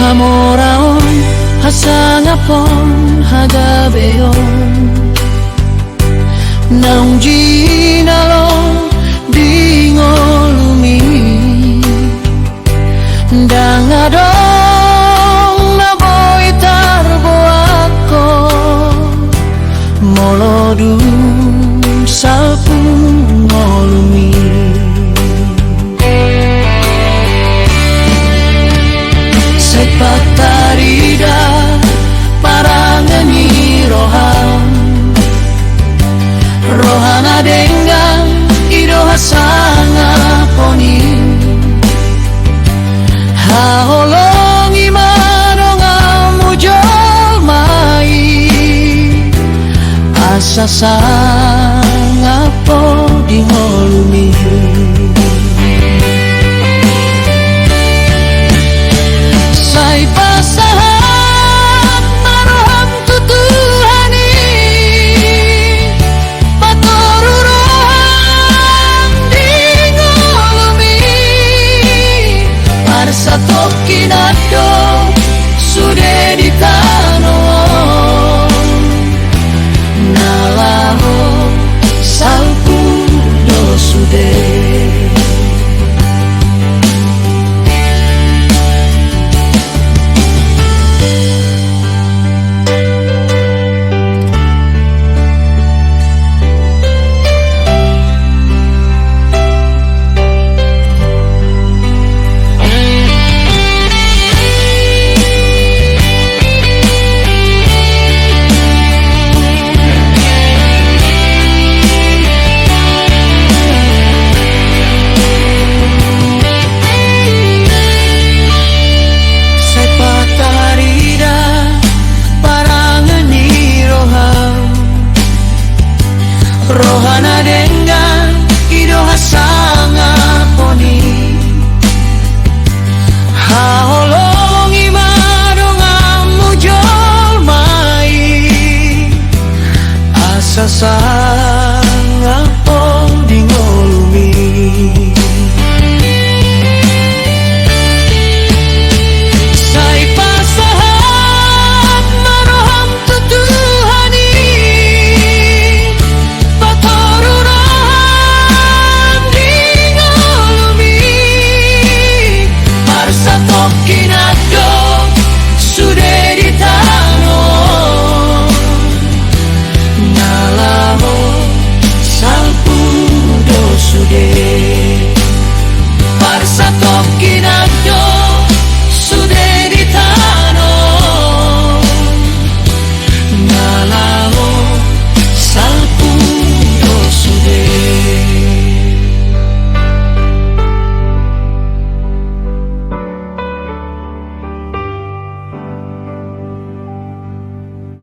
Hamoraon hasangapon hagabeon naung jinalong dingolumi dangadong naboy tarboako molodung salpung ngolumi sepak tarida parangan ni rohan adenggang ido hasanga poni haholongi manonga mujol mai asa sanga po dingolumi sai pasahat maroham tutuhani patoruroham dingolumi pada satu kinado sudah ditanya